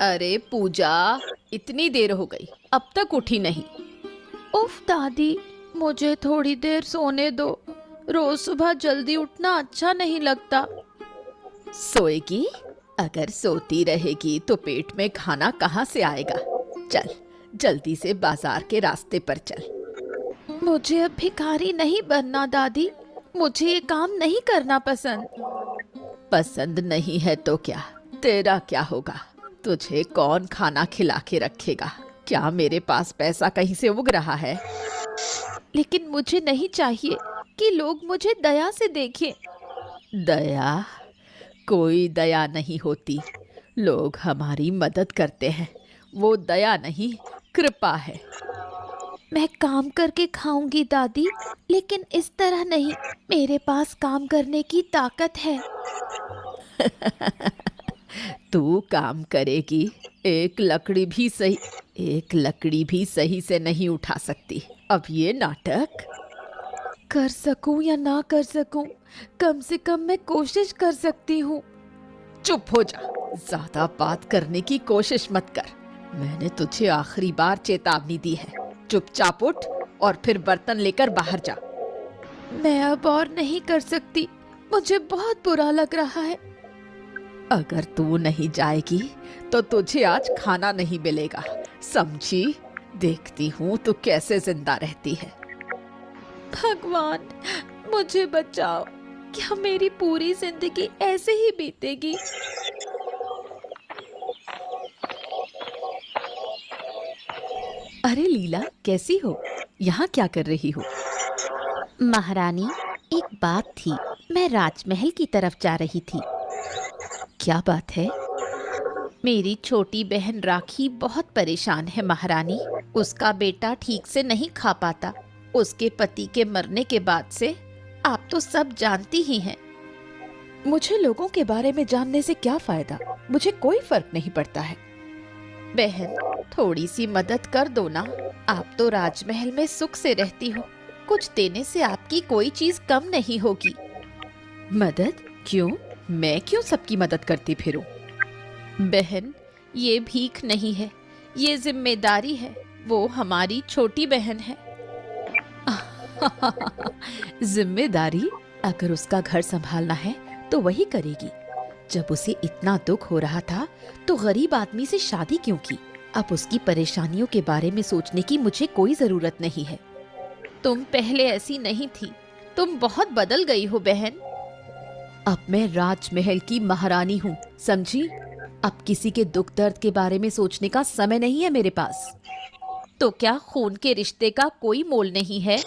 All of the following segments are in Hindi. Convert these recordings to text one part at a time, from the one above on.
अरे पूजा, इतनी देर हो गई, अब तक उठी नहीं। उफ दादी, मुझे थोड़ी देर सोने दो। रोज सुबह जल्दी उठना अच्छा नहीं लगता। सोएगी? अगर सोती रहेगी तो पेट में खाना कहाँ से आएगा। चल, जल्दी से बाजार के रास्ते पर चल। मुझे अब भिखारी नहीं बनना दादी। मुझे ये काम नहीं करना पसंद। पसंद नहीं है तो क्या, तेरा क्या होगा? तुझे कौन खाना खिला के रखेगा? क्या मेरे पास पैसा कहीं से उग रहा है? लेकिन मुझे नहीं चाहिए कि लोग मुझे दया से देखें। दया? कोई दया नहीं होती। लोग हमारी मदद करते हैं, वो दया नहीं, कृपा है। मैं काम करके खाऊंगी दादी, लेकिन इस तरह नहीं। मेरे पास काम करने की ताकत है। तू काम करेगी? एक लकड़ी भी सही से नहीं उठा सकती। अब ये नाटक। कर सकूं या ना कर सकूं, कम से कम मैं कोशिश कर सकती हूँ। चुप हो जा, ज्यादा बात करने की कोशिश मत कर। मैंने तुझे आखिरी बार चेतावनी दी है। चुपचाप उठ और फिर बर्तन लेकर बाहर जा। मैं अब और नहीं कर सकती। मुझे बहुत बुरा लग रहा है। अगर तू नहीं जाएगी तो तुझे आज खाना नहीं मिलेगा, समझी? देखती हूँ तू कैसे जिंदा रहती है। भगवान, मुझे बचाओ। क्या मेरी पूरी जिंदगी ऐसे ही बीतेगी? अरे लीला, कैसी हो? यहाँ क्या कर रही हो? महारानी, एक बात थी। मैं राजमहल की तरफ जा रही थी। क्या बात है? मेरी छोटी बहन राखी बहुत परेशान है महारानी। उसका बेटा ठीक से नहीं खा पाता। उसके पति के मरने के बाद से आप तो सब जानती ही हैं। मुझे लोगों के बारे में जानने से क्या फायदा? मुझे कोई फर्क नहीं पड़ता है। बहन, थोड़ी सी मदद कर दो ना। आप तो राजमहल में सुख से रहती हो। कुछ देने से आपकी कोई चीज कम नहीं होगी। मदद? क्यों? मैं क्यों सबकी मदद करती फिरूं? बहन, ये भीख नहीं है, ये जिम्मेदारी है। वो हमारी छोटी बहन है। जिम्मेदारी? अगर उसका घर संभालना है तो वही करेगी। जब उसे इतना दुख हो रहा था तो गरीब आदमी से शादी क्यों की? अब उसकी परेशानियों के बारे में सोचने की मुझे कोई जरूरत नहीं है। तुम पहले ऐसी नहीं थी। तुम बहुत बदल गई हो बहन। अब मैं राजमहल की महारानी हूँ, समझी? अब किसी के दुख दर्द के बारे में सोचने का समय नहीं है मेरे पास। तो क्या खून के रिश्ते का कोई मोल नहीं है?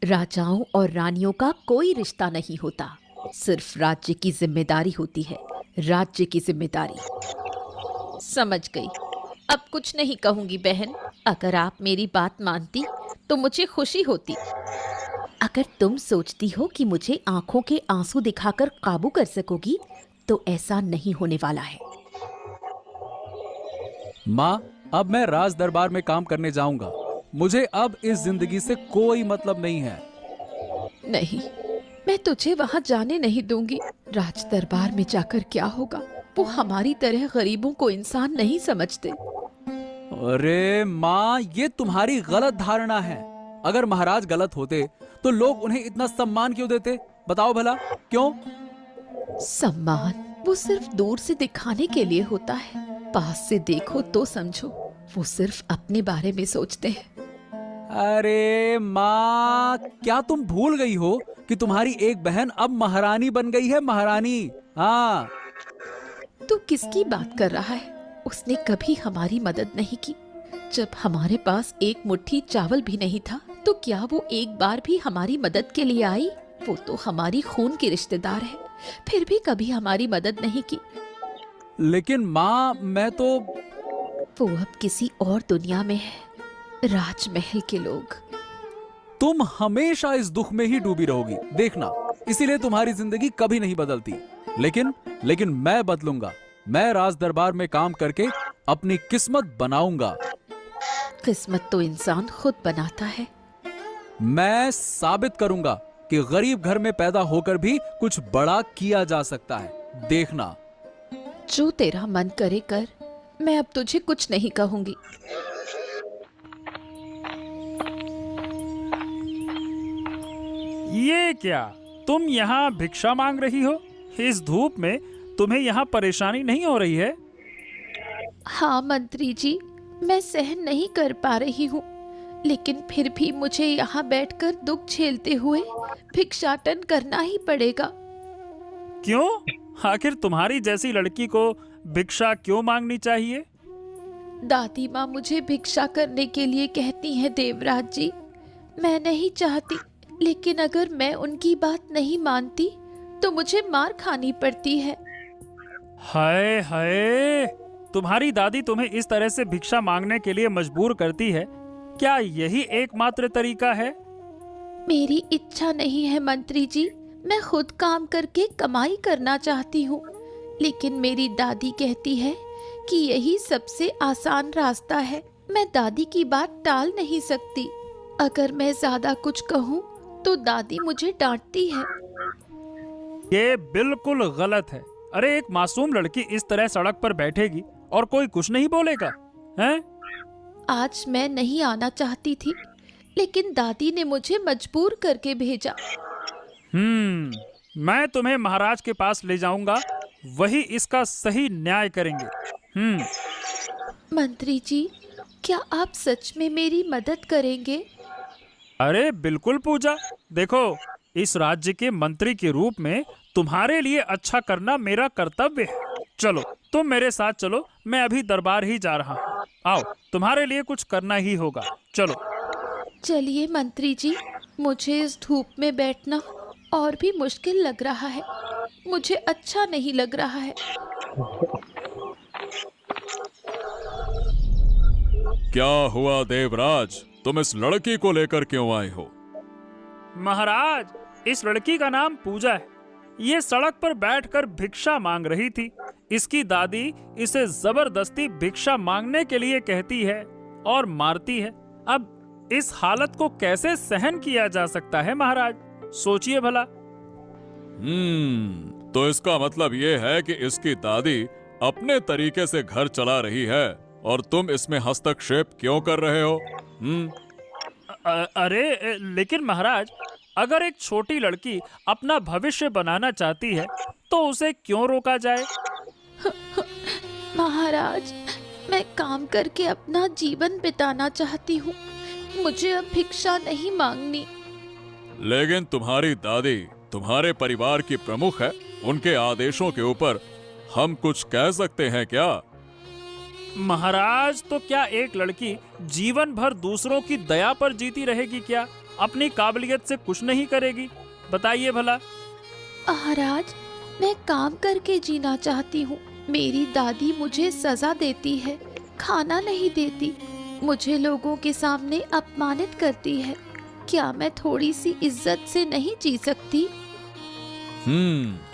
राजाओं और रानियों का कोई रिश्ता नहीं होता, सिर्फ राज्य की जिम्मेदारी होती है। राज्य की जिम्मेदारी। समझ गई। अब कुछ नहीं कहूंगी बहन। अगर आप मेरी बात मानती तो मुझे खुशी होती। अगर तुम सोचती हो कि मुझे आंखों के आंसू दिखाकर काबू कर सकोगी तो ऐसा नहीं होने वाला है। माँ, अब मैं राज दरबार में काम करने जाऊंगा। मुझे अब इस जिंदगी से कोई मतलब नहीं है। नहीं, मैं तुझे वहां जाने नहीं दूंगी। राज दरबार में जाकर क्या होगा? वो हमारी तरह गरीबों को इंसान नहीं समझते। अरे माँ, ये तुम्हारी गलत धारणा है। अगर महाराज गलत होते तो लोग उन्हें इतना सम्मान क्यों देते? बताओ भला, क्यों? सम्मान वो सिर्फ दूर से दिखाने के लिए होता है। पास से देखो तो समझो, वो सिर्फ अपने बारे में सोचते हैं। अरे माँ, क्या तुम भूल गई हो कि तुम्हारी एक बहन अब महारानी बन गई है? महारानी, हाँ। तू किसकी बात कर रहा है? उसने कभी हमारी मदद नहीं की। जब हमारे पास एक मुट्ठी चावल भी नहीं था तो क्या वो एक बार भी हमारी मदद के लिए आई? वो तो हमारी खून की रिश्तेदार है, फिर भी कभी हमारी मदद नहीं की। लेकिन माँ, मैं तो... वो अब किसी और दुनिया में है। राजमहल के लोग। तुम हमेशा इस दुख में ही डूबी रहोगी, देखना। इसीलिए तुम्हारी जिंदगी कभी नहीं बदलती। लेकिन मैं बदलूंगा। मैं राज दरबार में काम करके अपनी किस्मत बनाऊंगा। किस्मत तो इंसान खुद बनाता है। मैं साबित करूंगा कि गरीब घर में पैदा होकर भी कुछ बड़ा किया जा सकता है। देखना। जो तेरा मन करे कर। मैं अब तुझे कुछ नहीं कहूंगी। ये क्या, तुम यहाँ भिक्षा मांग रही हो? इस धूप में तुम्हें यहाँ परेशानी नहीं हो रही है? हाँ मंत्री जी, मैं सहन नहीं कर पा रही हूँ, लेकिन फिर भी मुझे यहाँ बैठकर दुख झेलते हुए भिक्षाटन करना ही पड़ेगा। क्यों? आखिर तुम्हारी जैसी लड़की को भिक्षा क्यों मांगनी चाहिए? दादी माँ मुझे भिक्षा करने के लिए कहती हैं देवराज जी। मैं नहीं चाहती, लेकिन अगर मैं उनकी बात नहीं मानती तो मुझे मार खानी पड़ती है। हाय हाय, तुम्हारी दादी तुम्हें इस तरह से भिक्षा मांगने के लिए मजबूर करती है? क्या यही एकमात्र तरीका है? मेरी इच्छा नहीं है मंत्री जी, मैं खुद काम करके कमाई करना चाहती हूँ, लेकिन मेरी दादी कहती है कि यही सबसे आसान रास्ता है। मैं दादी की बात टाल नहीं सकती। अगर मैं ज्यादा कुछ कहूँ तो दादी मुझे डांटती है। ये बिल्कुल गलत है। अरे, एक मासूम लड़की इस तरह सड़क पर बैठेगी और कोई कुछ नहीं बोलेगा, हैं? आज मैं नहीं आना चाहती थी, लेकिन दादी ने मुझे मजबूर करके भेजा। मैं तुम्हें महाराज के पास ले जाऊंगा, वही इसका सही न्याय करेंगे। मंत्री जी, क्या आप सच में मेरी मदद करेंगे? अरे बिल्कुल पूजा, देखो, इस राज्य के मंत्री के रूप में तुम्हारे लिए अच्छा करना मेरा कर्तव्य है। चलो, तुम मेरे साथ चलो, मैं अभी दरबार ही जा रहा हूँ। आओ, तुम्हारे लिए कुछ करना ही होगा, चलो। चलिए मंत्री जी, मुझे इस धूप में बैठना और भी मुश्किल लग रहा है। मुझे अच्छा नहीं लग रहा है। क्या हुआ देवराज, तुम इस लड़की को लेकर क्यों आए हो? महाराज, इस लड़की का नाम पूजा है। ये सड़क पर बैठकर भिक्षा मांग रही थी। इसकी दादी इसे जबरदस्ती भिक्षा मांगने के लिए कहती है और मारती है। अब इस हालत को कैसे सहन किया जा सकता है महाराज? सोचिए भला। तो इसका मतलब ये है कि इसकी दादी अपने तरीके से घर चला रही है और तुम इसमें हस्तक्षेप क्यों कर रहे हो? अरे लेकिन महाराज, अगर एक छोटी लड़की अपना भविष्य बनाना चाहती है तो उसे क्यों रोका जाए? महाराज, मैं काम करके अपना जीवन बिताना चाहती हूँ। मुझे अब भिक्षा नहीं मांगनी। लेकिन तुम्हारी दादी तुम्हारे परिवार की प्रमुख है, उनके आदेशों के ऊपर हम कुछ कह सकते हैं क्या? महाराज, तो क्या एक लड़की जीवन भर दूसरों की दया पर जीती रहेगी क्या? अपनी काबिलियत से कुछ नहीं करेगी? बताइए भला। महाराज, मैं काम करके जीना चाहती हूँ। मेरी दादी मुझे सजा देती है, खाना नहीं देती, मुझे लोगों के सामने अपमानित करती है। क्या मैं थोड़ी सी इज्जत से नहीं जी सकती?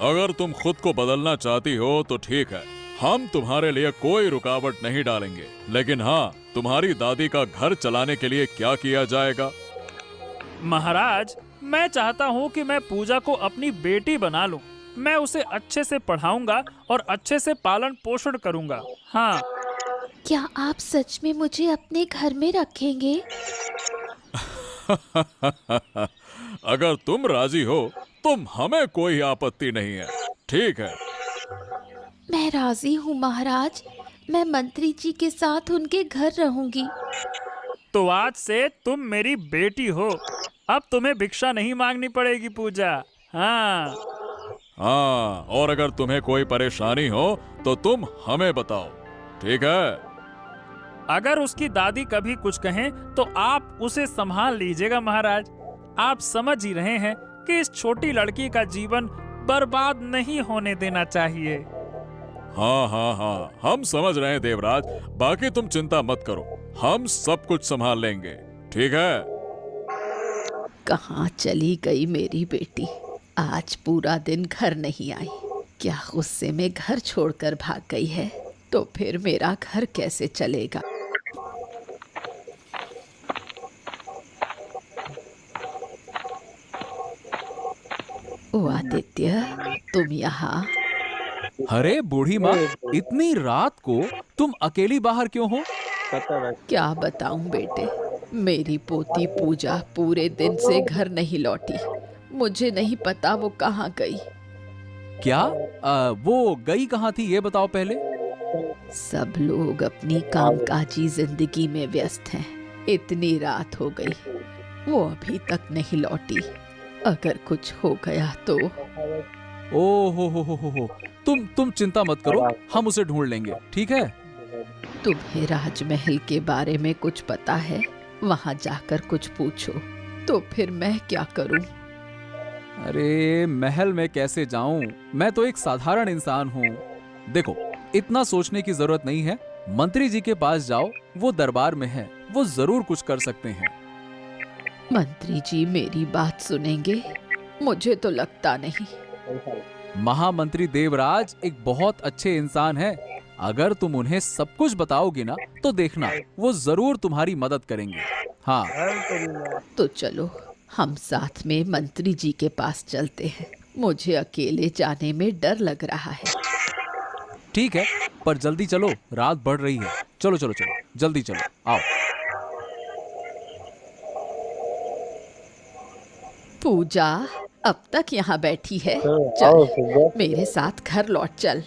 अगर तुम खुद को बदलना चाहती हो तो ठीक है, हम तुम्हारे लिए कोई रुकावट नहीं डालेंगे। लेकिन हाँ, तुम्हारी दादी का घर चलाने के लिए क्या किया जाएगा? महाराज, मैं चाहता हूँ कि मैं पूजा को अपनी बेटी बना लूं। मैं उसे अच्छे से पढ़ाऊंगा और अच्छे से पालन पोषण करूंगा। हाँ। क्या आप सच में मुझे अपने घर में रखेंगे? अगर तुम राजी हो तो हमें कोई आपत्ति नहीं है। ठीक है, मैं राजी हूँ महाराज। मैं मंत्री जी के साथ उनके घर रहूंगी। तो आज से तुम मेरी बेटी हो। अब तुम्हें भिक्षा नहीं मांगनी पड़ेगी पूजा। हाँ। और अगर तुम्हें कोई परेशानी हो तो तुम हमें बताओ, ठीक है? अगर उसकी दादी कभी कुछ कहें तो आप उसे संभाल लीजिएगा महाराज। आप समझ ही रहे हैं कि इस छोटी लड़की का जीवन बर्बाद नहीं होने देना चाहिए। हाँ, हम समझ रहे हैं देवराज। बाकी तुम चिंता मत करो, हम सब कुछ संभाल लेंगे, ठीक है? कहाँ चली गई मेरी बेटी? आज पूरा दिन घर नहीं आई। क्या गुस्से में घर छोड़कर भाग गई है? तो फिर मेरा घर कैसे चलेगा? ओ आदित्य, तुम यहाँ? अरे बूढ़ी माँ, इतनी रात को तुम अकेली बाहर क्यों हो? क्या बताऊं बेटे, मेरी पोती पूजा पूरे दिन से घर नहीं लौटी। मुझे नहीं पता वो कहाँ गई। क्या वो गई कहाँ थी, ये बताओ पहले। सब लोग अपनी कामकाजी जिंदगी में व्यस्त हैं। इतनी रात हो गई, वो अभी तक नहीं लौटी। अगर कुछ हो गया तो। ओ हो, तुम चिंता मत करो, हम उसे ढूंढ लेंगे, ठीक है? तुम्हें राजमहल के बारे में कुछ पता है? वहां जाकर कुछ पूछो। तो फिर मैं क्या करूं? अरे महल में कैसे जाऊं, मैं तो एक साधारण इंसान हूँ। देखो, इतना सोचने की जरूरत नहीं है। मंत्री जी के पास जाओ, वो दरबार में है, वो जरूर कुछ कर सकते हैं। मंत्री जी मेरी बात सुनेंगे? मुझे तो लगता नहीं। महामंत्री देवराज एक बहुत अच्छे इंसान है। अगर तुम उन्हें सब कुछ बताओगी ना, तो देखना वो जरूर तुम्हारी मदद करेंगे। हाँ, तो चलो हम साथ में मंत्री जी के पास चलते हैं। मुझे अकेले जाने में डर लग रहा है। ठीक है, पर जल्दी चलो, रात बढ़ रही है। चलो चलो चलो, जल्दी चलो, आओ। पूजा अब तक यहाँ बैठी है। चल मेरे साथ घर लौट चल।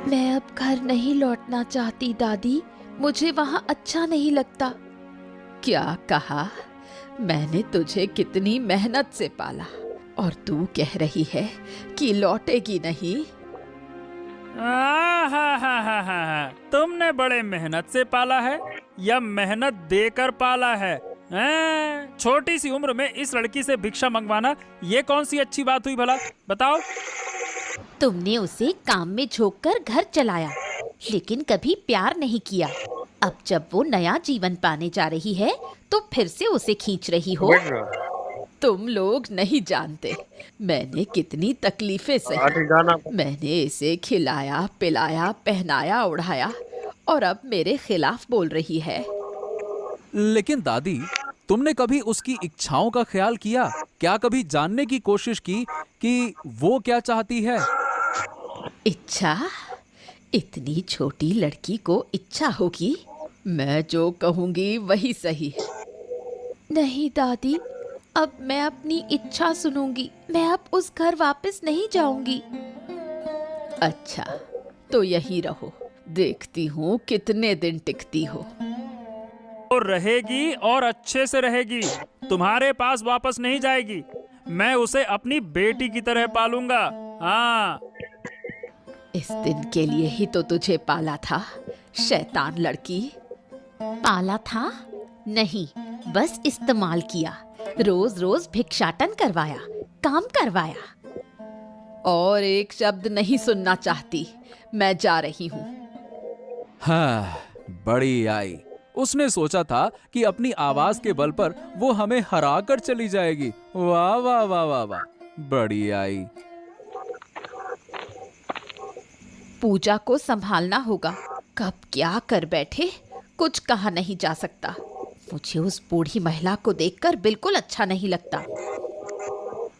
मैं अब घर नहीं लौटना चाहती दादी, मुझे वहाँ अच्छा नहीं लगता। क्या कहा? मैंने तुझे कितनी मेहनत से पाला और तू कह रही है कि लौटेगी नहीं? तुमने बड़े मेहनत से पाला है या मेहनत देकर पाला है? छोटी सी उम्र में इस लड़की से भिक्षा मंगवाना, ये कौन सी अच्छी बात हुई भला? बताओ। तुमने उसे काम में झोंककर घर चलाया, लेकिन कभी प्यार नहीं किया। अब जब वो नया जीवन पाने जा रही है, तो फिर से उसे खींच रही हो। तुम लोग नहीं जानते मैंने कितनी तकलीफें सही। मैंने इसे खिलाया, पिलाया, पहनाया, उड़ाया, और अब मेरे खिलाफ बोल रही है। लेकिन दादी, तुमने कभी उसकी इच्छाओं का ख्याल किया? क्या कभी जानने की कोशिश की कि वो क्या चाहती है? इच्छा? इतनी छोटी लड़की को इच्छा होगी? मैं जो कहूंगी वही सही। नहीं दादी, अब मैं अपनी इच्छा सुनूंगी। मैं अब उस घर वापस नहीं जाऊंगी। अच्छा, तो यहीं रहो। देखती हूँ कितने दिन टिकती हो। और रहेगी और अच्छे से रहेगी, तुम्हारे पास वापस नहीं जाएगी। मैं उसे अपनी बेटी की तरह पालूंगा। हाँ, इस दिन के लिए ही तो तुझे पाला था, शैतान लड़की। पाला था? नहीं, बस इस्तेमाल किया। रोज रोज भिक्षाटन करवाया, काम करवाया। और एक शब्द नहीं सुनना चाहती। मैं जा रही हूँ। हाँ, बड़ी आई। उसने सोचा था कि अपनी आवाज के बल पर वो हमें हरा कर चली जाएगी। वाह वाह वाह वाह वाह, बड़ी आई। पूजा को संभालना होगा। कब क्या कर बैठे, कुछ कहा नहीं जा सकता। मुझे उस बूढ़ी महिला को देखकर बिल्कुल अच्छा नहीं लगता।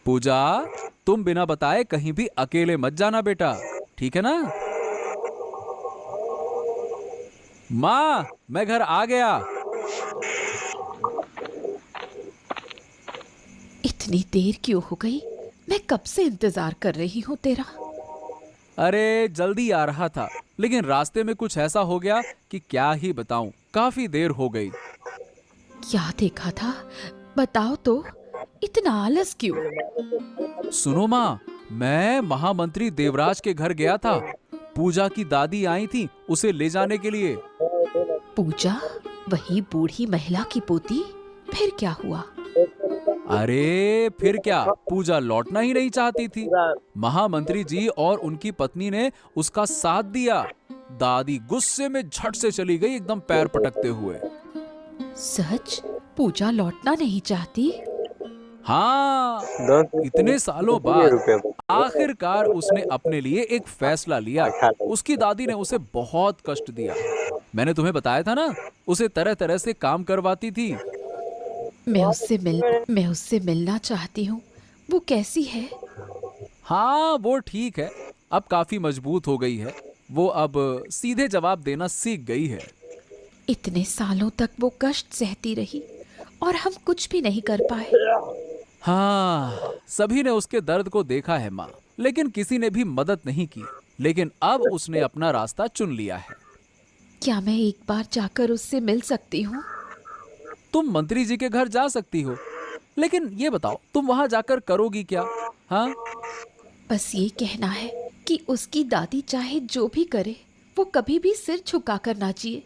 पूजा, तुम बिना बताए कहीं भी अकेले मत जाना बेटा, ठीक है ना? माँ, मैं घर आ गया। इतनी देर क्यों हो गई? मैं कब से इंतजार कर रही हूँ तेरा। अरे जल्दी आ रहा था, लेकिन रास्ते में कुछ ऐसा हो गया कि क्या ही बताऊं, काफी देर हो गई। क्या देखा था? बताओ तो। इतना आलस क्यों? सुनो माँ, मैं महामंत्री देवराज के घर गया था। पूजा की दादी आई थी उसे ले जाने के लिए। पूजा? वही बूढ़ी महिला की पोती? फिर क्या हुआ? अरे फिर क्या, पूजा लौटना ही नहीं चाहती थी। महामंत्री जी और उनकी पत्नी ने उसका साथ दिया। दादी गुस्से में झट से चली गई, एकदम पैर पटकते हुए। सच? पूजा लौटना नहीं चाहती? हाँ, इतने सालों बाद आखिरकार उसने अपने लिए एक फैसला लिया। उसकी दादी ने उसे बहुत कष्ट दिया। मैंने तुम्हें बताया था ना, उसे तरह तरह से काम करवाती थी। मैं उससे मिलना चाहती हूँ। वो कैसी है? हाँ वो ठीक है, अब काफी मजबूत हो गई है। वो अब सीधे जवाब देना सीख गई है। इतने सालों तक वो कष्ट सहती रही और हम कुछ भी नहीं कर पाए। हाँ, सभी ने उसके दर्द को देखा है माँ, लेकिन किसी ने भी मदद नहीं की। लेकिन अब उसने अपना रास्ता चुन लिया है। क्या मैं एक बार जाकर उससे मिल सकती हूँ? तुम मंत्री जी के घर जा सकती हो, लेकिन ये बताओ तुम वहां जाकर करोगी क्या? हाँ, बस ये कहना है कि उसकी दादी चाहे जो भी करे, वो कभी भी सिर झुकाकर ना जिए।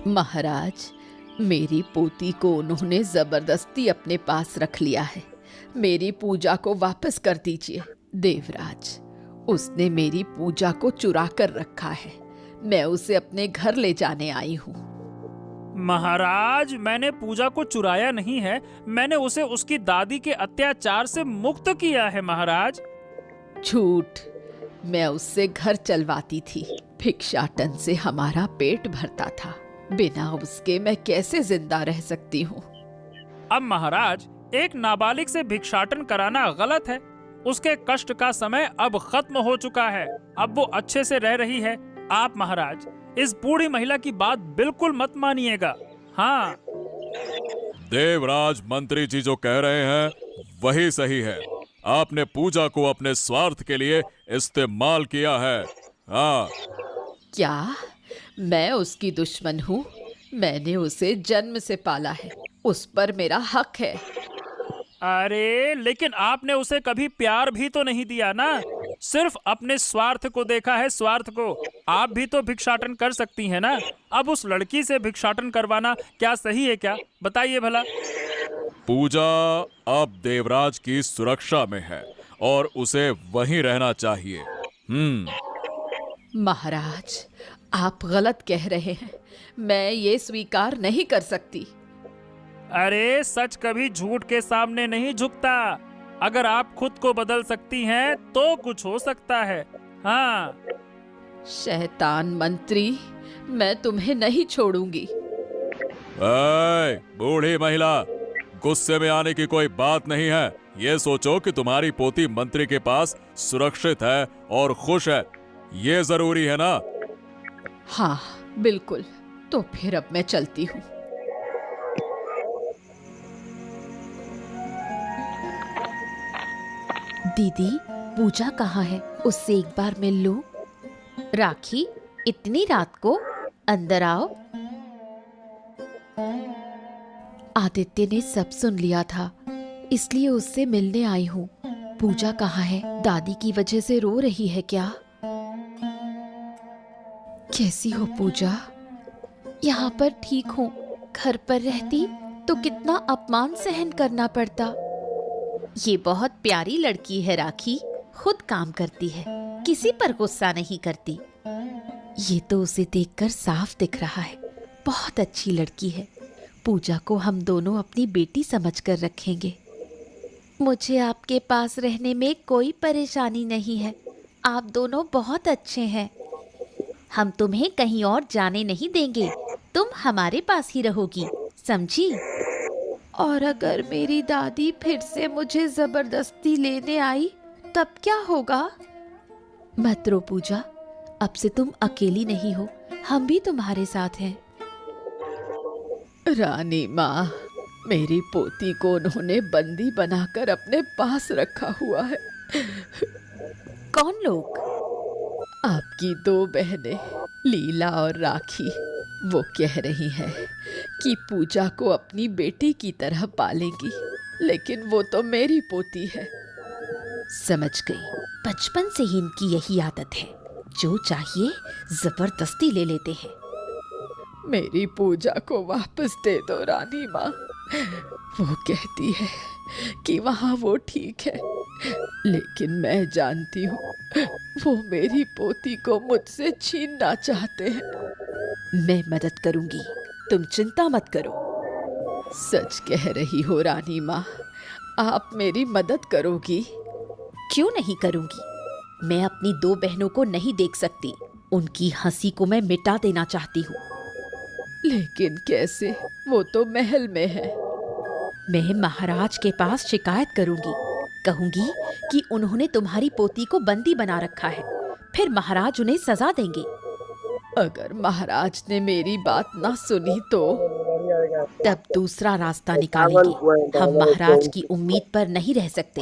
महाराज, मेरी पोती को उन्होंने जबरदस्ती अपने पास रख लिया है। मेरी पूजा को वापस कर दीजिए। देवराज, उसने मेरी पूजा को चुरा कर रखा है। मैं उसे अपने घर ले जाने आई हूँ। महाराज, मैंने पूजा को चुराया नहीं है, मैंने उसे उसकी दादी के अत्याचार से मुक्त किया है महाराज। झूठ! मैं उससे घर चलवाती थी। भिक्षाटन से हमारा पेट भरता था। बिना उसके मैं कैसे जिंदा रह सकती हूँ? अब महाराज, एक नाबालिग से भिक्षाटन कराना गलत है। उसके कष्ट का समय अब खत्म हो चुका है। अब वो अच्छे से रह रही है। आप महाराज इस बूढ़ी महिला की बात बिल्कुल मत मानिएगा। हाँ, देवराज, मंत्री जी जो कह रहे हैं वही सही है। आपने पूजा को अपने स्वार्थ के लिए इस्तेमाल किया है। हाँ, क्या मैं उसकी दुश्मन हूँ? मैंने उसे जन्म से पाला है। उस पर मेरा हक है। अरे लेकिन आपने उसे कभी प्यार भी तो नहीं दिया ना, सिर्फ अपने स्वार्थ को देखा है, स्वार्थ को। आप भी तो भिक्षाटन कर सकती हैं ना। अब उस लड़की से भिक्षाटन करवाना क्या सही है क्या? बताइए भला। पूजा अब देवराज की सुरक्षा में है और उसे वहीं रहना चाहिए। महाराज, आप गलत कह रहे हैं। मैं ये स्वीकार नहीं कर सकती। अरे सच कभी झूठ के सामने नहीं झुकता। अगर आप खुद को बदल सकती हैं तो कुछ हो सकता है। हाँ, शैतान मंत्री, मैं तुम्हें नहीं छोड़ूंगी। ऐ, बूढ़ी महिला, गुस्से में आने की कोई बात नहीं है। ये सोचो कि तुम्हारी पोती मंत्री के पास सुरक्षित है और खुश है। ये जरूरी है ना? हाँ बिल्कुल। तो फिर अब मैं चलती हूँ। दीदी, पूजा कहाँ है? उससे एक बार मिल लूं। राखी, इतनी रात को? अंदर आओ। आदित्य ने सब सुन लिया था, इसलिए उससे मिलने आई हूँ। पूजा कहाँ है? दादी की वजह से रो रही है क्या? कैसी हो पूजा? यहाँ पर ठीक हूँ। घर पर रहती तो कितना अपमान सहन करना पड़ता। ये बहुत प्यारी लड़की है राखी। खुद काम करती है, किसी पर गुस्सा नहीं करती। ये तो उसे देखकर साफ दिख रहा है। बहुत अच्छी लड़की है। पूजा को हम दोनों अपनी बेटी समझकर रखेंगे। मुझे आपके पास रहने में कोई परेशानी नहीं है। आप दोनों बहुत अच्छे हैं। हम तुम्हें कहीं और जाने नहीं देंगे। तुम हमारे पास ही रहोगी, समझी? और अगर मेरी दादी फिर से मुझे जबरदस्ती लेने आई तब क्या होगा? मत रो पूजा, अब से तुम अकेली नहीं हो, हम भी तुम्हारे साथ हैं। रानी माँ, मेरी पोती को उन्होंने बंदी बनाकर अपने पास रखा हुआ है। कौन लोग? आपकी दो बहनें, लीला और राखी। वो कह रही हैं कि पूजा को अपनी बेटी की तरह पालेंगी, लेकिन वो तो मेरी पोती है। समझ गई। बचपन से ही इनकी यही आदत है, जो चाहिए जबरदस्ती ले लेते हैं। मेरी पूजा को वापस दे दो रानी माँ। वो कहती है कि वहाँ वो ठीक है, लेकिन मैं जानती हूँ वो मेरी पोती को मुझसे छीनना चाहते हैं। मैं मदद करूंगी, तुम चिंता मत करो। सच कह रही हो रानी माँ, आप मेरी मदद करोगी? क्यों नहीं करूंगी? मैं अपनी दो बहनों को नहीं देख सकती। उनकी हंसी को मैं मिटा देना चाहती हूँ। लेकिन कैसे? वो तो महल में है। मैं महाराज के पास शिकायत करूंगी। कहूंगी कि उन्होंने तुम्हारी पोती को बंदी बना रखा है। फिर महाराज उन्हें सजा देंगे। अगर महाराज ने मेरी बात ना सुनी तो तब दूसरा रास्ता निकालेंगे। हम महाराज की उम्मीद पर नहीं रह सकते।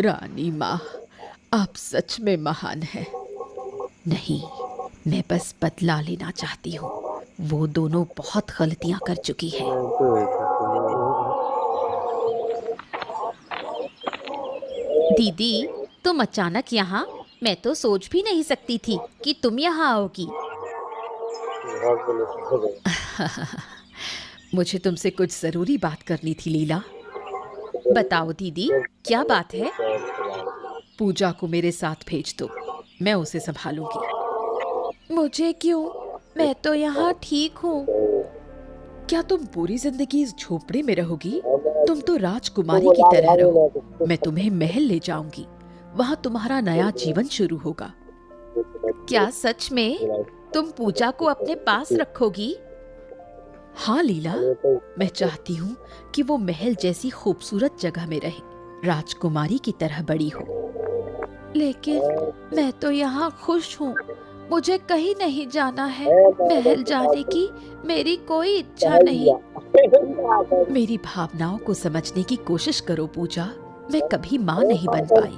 रानी माँ, आप सच में महान हैं। नहीं, मैं बस बदला लेना चाहती हूँ। वो दोनों बहुत गलतियाँ कर चुकी हैं। दीदी, तुम अचानक यहाँ? मैं तो सोच भी नहीं सकती थी कि तुम यहाँ आओगी। मुझे तुमसे कुछ जरूरी बात करनी थी लीला। बताओ दीदी, क्या बात है? पूजा को मेरे साथ भेज दो, मैं उसे संभालूंगी। मुझे क्यों? मैं तो यहाँ ठीक हूँ। क्या तुम पूरी जिंदगी इस झोपड़ी में रहोगी? तुम तो राजकुमारी की तरह रहो। मैं तुम्हें महल ले जाऊंगी, वहाँ तुम्हारा नया जीवन शुरू होगा। क्या सच में तुम पूजा को अपने पास रखोगी? हाँ लीला, मैं चाहती हूँ कि वो महल जैसी खूबसूरत जगह में रहे, राजकुमारी की तरह बड़ी हो। लेकिन मैं तो यहाँ खुश हूँ। मुझे कहीं नहीं जाना है। महल जाने की मेरी कोई इच्छा नहीं। मेरी भावनाओं को समझने की कोशिश करो पूजा। मैं कभी माँ नहीं बन पाई।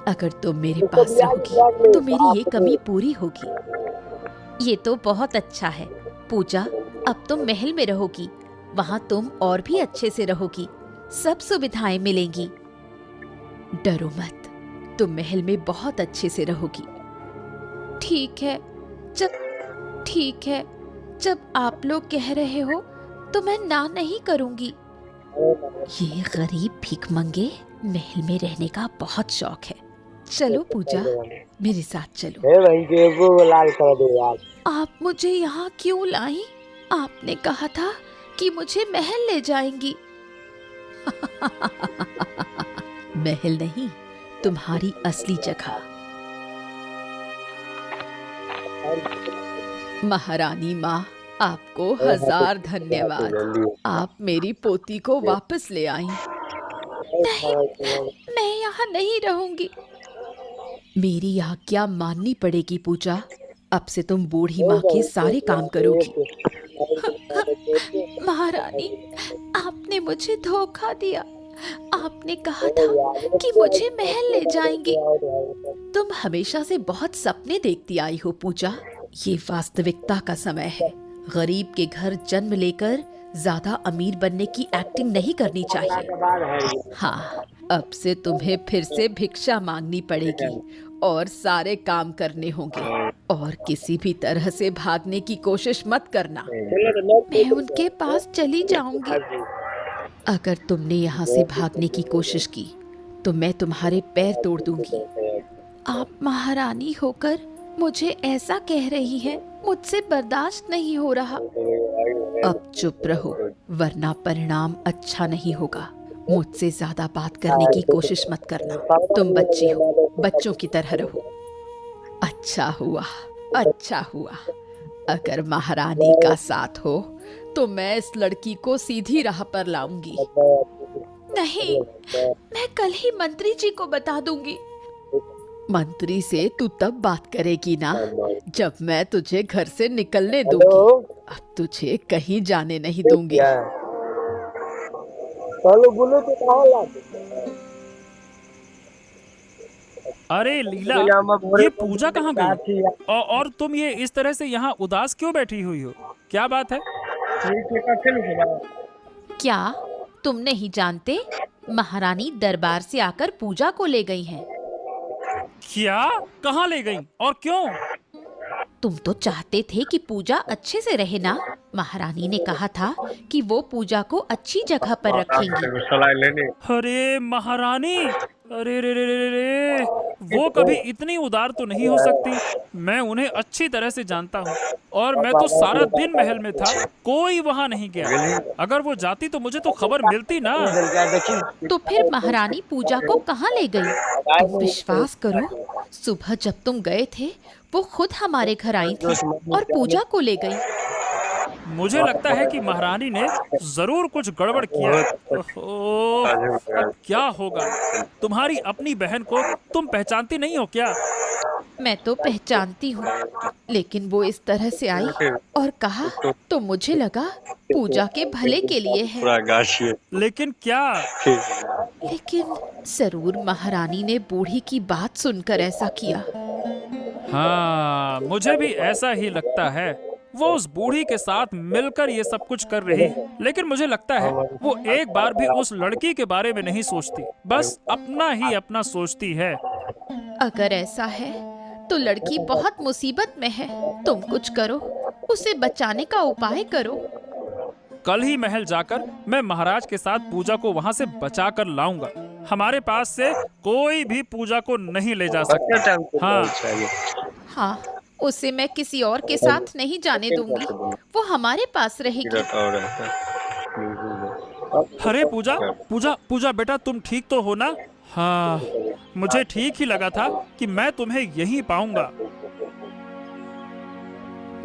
अगर तुम मेरे पास रहोगी तो मेरी ये कमी पूरी होगी। ये तो बहुत अच्छा है पूजा। अब तुम महल में रहोगी, वहाँ तुम और भी अच्छे से रहोगी, सब सुविधाएं मिलेंगी। डरो मत, तुम महल में बहुत अच्छे से रहोगी। ठीक है, जब आप लोग कह रहे हो तो मैं ना नहीं करूँगी। ये गरीब भिखमंगे महल में रहने का बहुत शौक है। चलो पूजा, मेरे साथ चलो। आप मुझे यहाँ क्यों लाई? आपने कहा था कि मुझे महल ले जाएंगी। महल नहीं, तुम्हारी असली जगह। महारानी माँ, आपको 1000 धन्यवाद। आप मेरी पोती को वापस ले आई। नहीं, मैं यहाँ नहीं रहूंगी। मेरी आज्ञा माननी पड़ेगी पूजा। अब से तुम बूढ़ी माँ के सारे काम करोगी। महारानी, आपने मुझे धोखा दिया। आपने कहा था कि मुझे महल ले जाएंगी। तुम हमेशा से बहुत सपने देखती आई हो पूजा। ये वास्तविकता का समय है। गरीब के घर जन्म लेकर ज्यादा अमीर बनने की एक्टिंग नहीं करनी चाहिए। हाँ, अब से तुम्हें फिर से भिक्षा मांगनी पड़ेगी और सारे काम करने होंगे। और किसी भी तरह से भागने की कोशिश मत करना। मैं उनके पास चली जाऊंगी। अगर तुमने यहाँ से भागने की कोशिश की तो मैं तुम्हारे पैर तोड़ दूंगी। आप महारानी होकर मुझे ऐसा कह रही हैं, मुझसे बर्दाश्त नहीं हो रहा। अब चुप रहो, वरना परिणाम अच्छा नहीं होगा। मुझसे ज्यादा बात करने की कोशिश मत करना। तुम बच्ची हो, बच्चों की तरह रहो। अच्छा हुआ। अगर महारानी का साथ हो तो मैं इस लड़की को सीधी राह पर लाऊंगी। नहीं, मैं कल ही मंत्री जी को बता दूंगी। मंत्री से तू तब बात करेगी ना, जब मैं तुझे घर से निकलने दूंगी। अब तुझे कहीं जाने नहीं दूंगी। अरे लीला, ये पूजा कहाँ गई? और तुम ये इस तरह से यहाँ उदास क्यों बैठी हुई हो? क्या बात है? क्या तुम नहीं जानते? महारानी दरबार से आकर पूजा को ले गई हैं। क्या? कहाँ ले गई और क्यों? तुम तो चाहते थे कि पूजा अच्छे से रहे ना। महारानी ने कहा था कि वो पूजा को अच्छी जगह पर रखेंगी। अरे महारानी, अरे रे रे रे रे, वो कभी इतनी उदार तो नहीं हो सकती। मैं उन्हें अच्छी तरह से जानता हूँ और मैं तो सारा दिन महल में था, कोई वहाँ नहीं गया। अगर वो जाती तो मुझे तो खबर मिलती ना। तो फिर महारानी पूजा को कहाँ ले गई? तुम विश्वास करो, सुबह जब तुम गए थे वो खुद हमारे घर आई थी और पूजा को ले गई। मुझे लगता है कि महारानी ने जरूर कुछ गड़बड़ किया है। ओहो, अब क्या होगा? तुम्हारी अपनी बहन को तुम पहचानती नहीं हो क्या? मैं तो पहचानती हूँ, लेकिन वो इस तरह से आई और कहा तो मुझे लगा पूजा के भले के लिए है। लेकिन क्या? लेकिन जरूर महारानी ने बूढ़ी की बात सुनकर ऐसा किया। हाँ, मुझे भी ऐसा ही लगता है। वो उस बूढ़ी के साथ मिलकर ये सब कुछ कर रही है। लेकिन मुझे लगता है वो एक बार भी उस लड़की के बारे में नहीं सोचती, बस अपना ही अपना सोचती है। अगर ऐसा है तो लड़की बहुत मुसीबत में है। तुम कुछ करो, उसे बचाने का उपाय करो। कल ही महल जाकर मैं महाराज के साथ पूजा को वहाँ से बचा कर लाऊंगा। हमारे पास से कोई भी पूजा को नहीं ले जा सकता। हाँ, उसे मैं किसी और के साथ नहीं जाने दूंगी। वो हमारे पास रहेगी। अरे पूजा, पूजा, पूजा बेटा, तुम ठीक तो हो ना? हाँ, मुझे ठीक ही लगा था कि मैं तुम्हें यहीं पाऊंगा।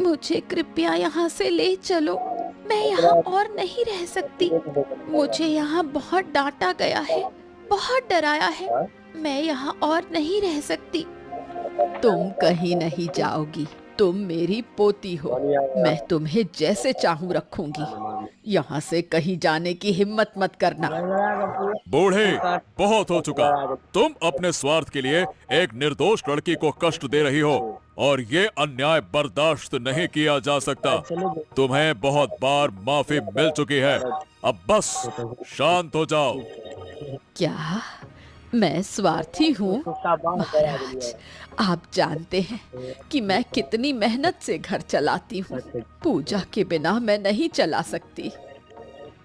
मुझे कृपया यहाँ से ले चलो। मैं यहाँ और नहीं रह सकती। मुझे यहाँ बहुत डांटा गया है, बहुत डराया है। मैं यहाँ और नहीं रह सकती। तुम कहीं नहीं जाओगी। तुम मेरी पोती हो। मैं तुम्हें जैसे चाहूँ रखूंगी। यहाँ से कहीं जाने की हिम्मत मत करना। बूढ़े, बहुत हो चुका। तुम अपने स्वार्थ के लिए एक निर्दोष लड़की को कष्ट दे रही हो और ये अन्याय बर्दाश्त नहीं किया जा सकता। तुम्हें बहुत बार माफी मिल चुकी है, अब बस शांत हो जाओ। क्या मैं स्वार्थी हूँ? महाराज, आप जानते हैं कि मैं कितनी मेहनत से घर चलाती हूँ। पूजा के बिना मैं नहीं चला सकती।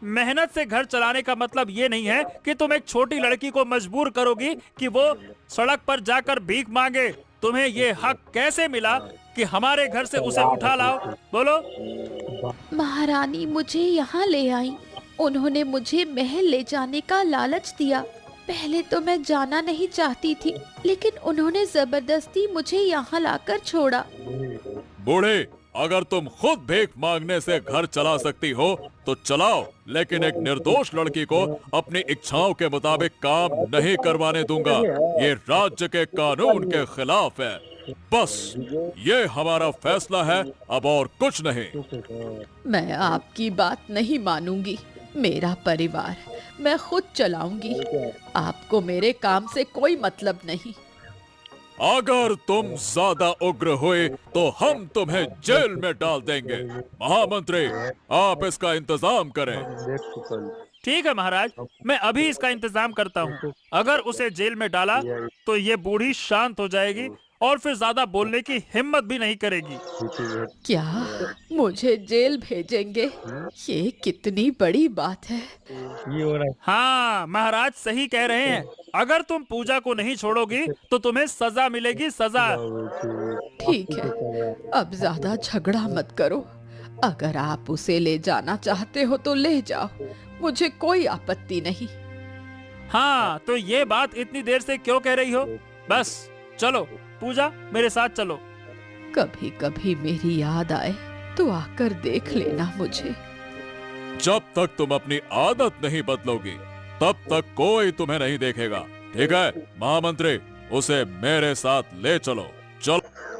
मेहनत से घर चलाने का मतलब ये नहीं है कि तुम एक छोटी लड़की को मजबूर करोगी कि वो सड़क पर जाकर भीख मांगे। तुम्हें ये हक कैसे मिला कि हमारे घर से उसे उठा लाओ? बोलो। महारानी मुझे यहाँ ले आई। उन्होंने मुझे महल ले जाने का लालच दिया। पहले तो मैं जाना नहीं चाहती थी, लेकिन उन्होंने जबरदस्ती मुझे यहाँ लाकर छोड़ा। बूढ़े, अगर तुम खुद भीख मांगने से घर चला सकती हो तो चलाओ, लेकिन एक निर्दोष लड़की को अपनी इच्छाओं के मुताबिक काम नहीं करवाने दूंगा। ये राज्य के कानून के खिलाफ है। बस ये हमारा फैसला है, अब और कुछ नहीं। मैं आपकी बात नहीं मानूंगी। मेरा परिवार मैं खुद चलाऊंगी। आपको मेरे काम से कोई मतलब नहीं। अगर तुम ज्यादा उग्र हुए तो हम तुम्हें जेल में डाल देंगे। महामंत्री, आप इसका इंतजाम करें। ठीक है महाराज, मैं अभी इसका इंतजाम करता हूँ। अगर उसे जेल में डाला तो ये बूढ़ी शांत हो जाएगी और फिर ज्यादा बोलने की हिम्मत भी नहीं करेगी। क्या मुझे जेल भेजेंगे? ये कितनी बड़ी बात है। हाँ, महाराज सही कह रहे हैं। अगर तुम पूजा को नहीं छोड़ोगी तो तुम्हें सजा मिलेगी, सजा। ठीक है, अब ज्यादा झगड़ा मत करो। अगर आप उसे ले जाना चाहते हो तो ले जाओ, मुझे कोई आपत्ति नहीं। हाँ, तो ये बात इतनी देर से क्यों कह रही हो? बस चलो पूजा, मेरे साथ चलो। कभी कभी मेरी याद आए तो आकर देख लेना मुझे। जब तक तुम अपनी आदत नहीं बदलोगी तब तक कोई तुम्हें नहीं देखेगा। ठीक है महामंत्री, उसे मेरे साथ ले चलो। चलो।